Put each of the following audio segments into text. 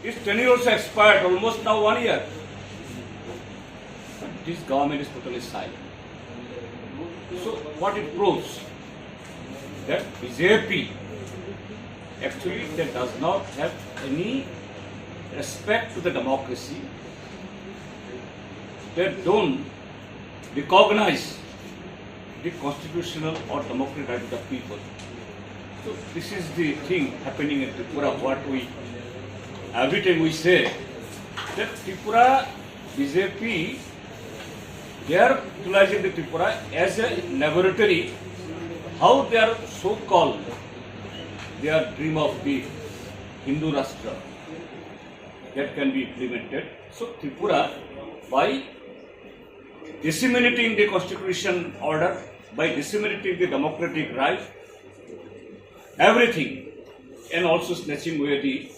Its tenure also expired almost now 1 year. This government is totally silent. So what it proves? That BJP actually that does not have any respect to the democracy. They don't recognize the constitutional or democratic right of the people. So this is the thing happening in Tripura. What we every time we say that Tripura BJP, they are utilizing the Tripura as a laboratory. How they are so-called, their dream of the Hindu Rashtra that can be implemented. So Tripura, by disseminating the constitution order, by disseminating the democratic right, everything, and also snatching away the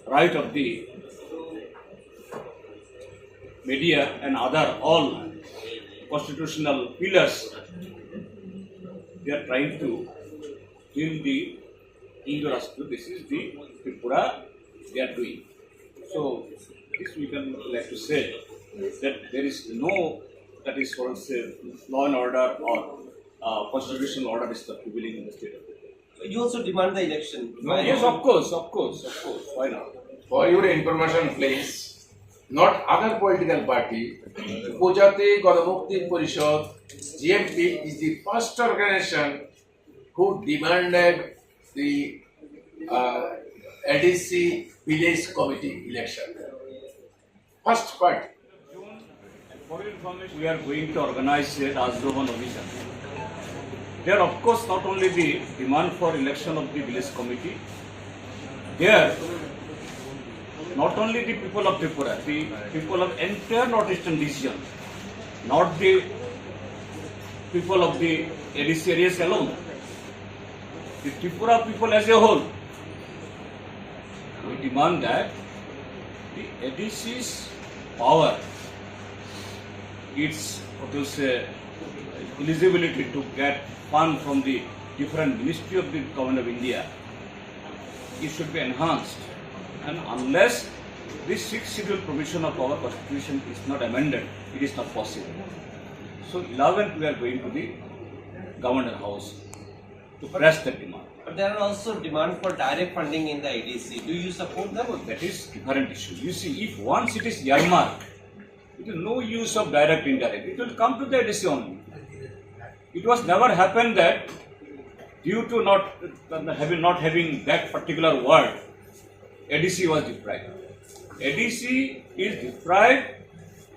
right of the media and other all constitutional pillars, they are trying to kill the Hindu Rashtra. This is the Tripura they are doing. So this we can like to say that there is no, that is what say law and order or constitutional order is the prevailing in the state of Tripura. You also demand the election. Yes, of course. Why not? For your information, please, not other political party, Upajati Ganamukti Parishad, GMP is the first organization who demanded the ADC village committee election. First party. For your information, we are going to organize a Rajdoban Abhijan. There, of course, not only the demand for election of the village committee, there, not only the people of Tripura, the people of entire northeastern region, not the people of the ADC areas alone, the Tripura people as a whole, we demand that the ADC's power, its what to say, eligibility to get fund from the different ministry of the government of India, it should be enhanced. And unless this 6th schedule provision of our constitution is not amended, it is not possible. So 11th we are going to the government house to press the demand. But there are also demand for direct funding in the IDC. Do you support them? That is different issue. You see, if once it is earmarked, it is no use of direct indirect. It will come to the IDC only. It was never happened that due to not having that particular word, ADC was deprived. ADC is deprived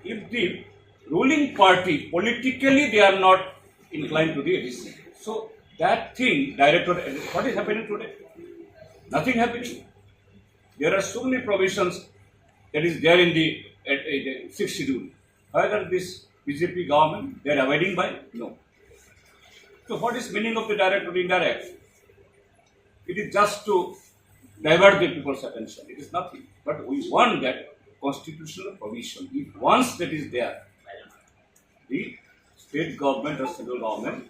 if the ruling party, politically they are not inclined to the ADC. So that thing, what is happening today? Nothing happening. There are so many provisions that is there in the 6th schedule. However, this BJP government, they are abiding by? No. So what is meaning of the direct or indirect? It is just to divert the people's attention. It is nothing. But we want that constitutional provision. If once that is there, the state government or central government,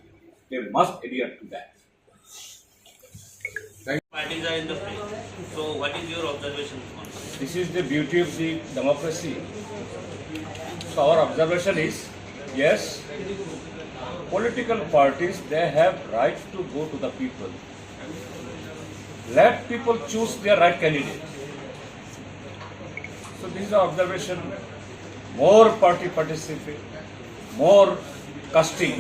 they must adhere to that. Parties are in the fray. So, what is your observation on this? This is the beauty of the democracy. So our observation is, yes, political parties, they have right to go to the people. Let people choose their right candidate. So this is our observation. More party participate, more casting.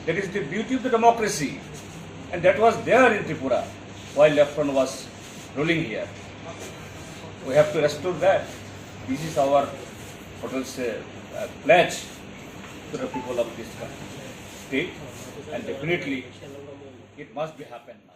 That is the beauty of the democracy. And that was there in Tripura while left front was ruling here. We have to restore that. This is our, what will say, pledge to the people of this state. And definitely it must be happen now.